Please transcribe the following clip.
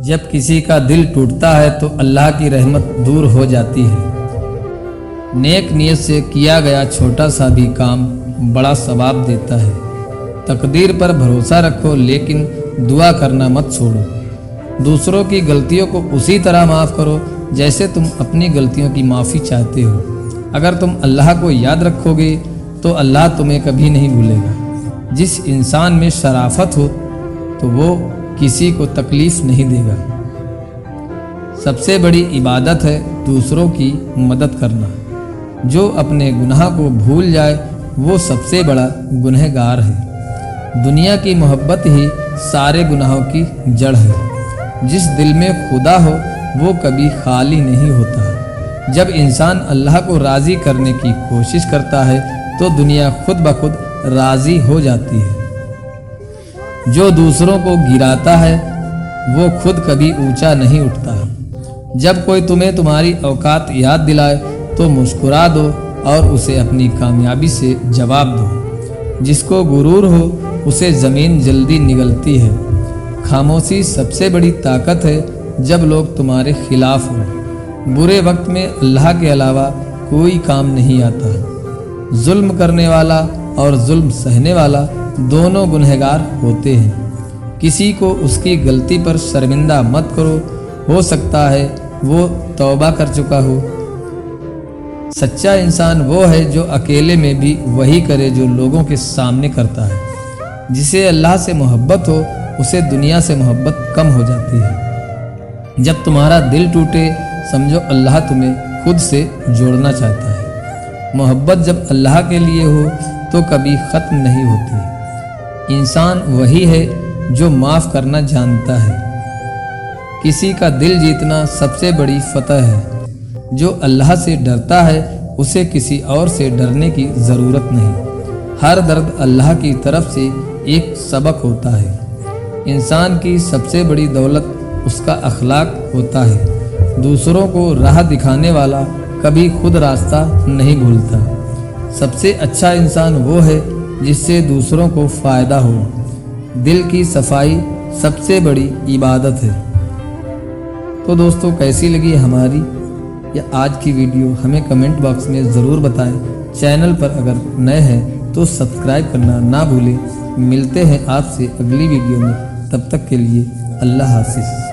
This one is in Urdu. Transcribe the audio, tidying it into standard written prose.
جب کسی کا دل ٹوٹتا ہے تو اللہ کی رحمت دور ہو جاتی ہے۔ نیک نیت سے کیا گیا چھوٹا سا بھی کام بڑا ثواب دیتا ہے۔ تقدیر پر بھروسہ رکھو لیکن دعا کرنا مت چھوڑو۔ دوسروں کی غلطیوں کو اسی طرح معاف کرو جیسے تم اپنی غلطیوں کی معافی چاہتے ہو۔ اگر تم اللہ کو یاد رکھو گے تو اللہ تمہیں کبھی نہیں بھولے گا۔ جس انسان میں شرافت ہو تو وہ کسی کو تکلیف نہیں دے گا۔ سب سے بڑی عبادت ہے دوسروں کی مدد کرنا۔ جو اپنے گناہ کو بھول جائے وہ سب سے بڑا گنہگار ہے۔ دنیا کی محبت ہی سارے گناہوں کی جڑ ہے۔ جس دل میں خدا ہو وہ کبھی خالی نہیں ہوتا۔ جب انسان اللہ کو راضی کرنے کی کوشش کرتا ہے تو دنیا خود بخود راضی ہو جاتی ہے۔ جو دوسروں کو گراتا ہے وہ خود کبھی اونچا نہیں اٹھتا۔ جب کوئی تمہیں تمہاری اوقات یاد دلائے تو مسکرا دو اور اسے اپنی کامیابی سے جواب دو۔ جس کو غرور ہو اسے زمین جلدی نگلتی ہے۔ خاموشی سب سے بڑی طاقت ہے جب لوگ تمہارے خلاف ہوں۔ برے وقت میں اللہ کے علاوہ کوئی کام نہیں آتا۔ ظلم کرنے والا اور ظلم سہنے والا دونوں گنہگار ہوتے ہیں۔ کسی کو اس کی غلطی پر شرمندہ مت کرو، ہو سکتا ہے وہ توبہ کر چکا ہو۔ سچا انسان وہ ہے جو اکیلے میں بھی وہی کرے جو لوگوں کے سامنے کرتا ہے۔ جسے اللہ سے محبت ہو اسے دنیا سے محبت کم ہو جاتی ہے۔ جب تمہارا دل ٹوٹے سمجھو اللہ تمہیں خود سے جوڑنا چاہتا ہے۔ محبت جب اللہ کے لیے ہو تو کبھی ختم نہیں ہوتی۔ انسان وہی ہے جو معاف کرنا جانتا ہے۔ کسی کا دل جیتنا سب سے بڑی فتح ہے۔ جو اللہ سے ڈرتا ہے اسے کسی اور سے ڈرنے کی ضرورت نہیں۔ ہر درد اللہ کی طرف سے ایک سبق ہوتا ہے۔ انسان کی سب سے بڑی دولت اس کا اخلاق ہوتا ہے۔ دوسروں کو راہ دکھانے والا کبھی خود راستہ نہیں بھولتا۔ سب سے اچھا انسان وہ ہے جس سے دوسروں کو فائدہ ہو۔ دل کی صفائی سب سے بڑی عبادت ہے۔ تو دوستو کیسی لگی ہماری یا آج کی ویڈیو ہمیں کمنٹ باکس میں ضرور بتائیں۔ چینل پر اگر نئے ہیں تو سبسکرائب کرنا نہ بھولیں۔ ملتے ہیں آپ سے اگلی ویڈیو میں، تب تک کے لیے اللہ حافظ۔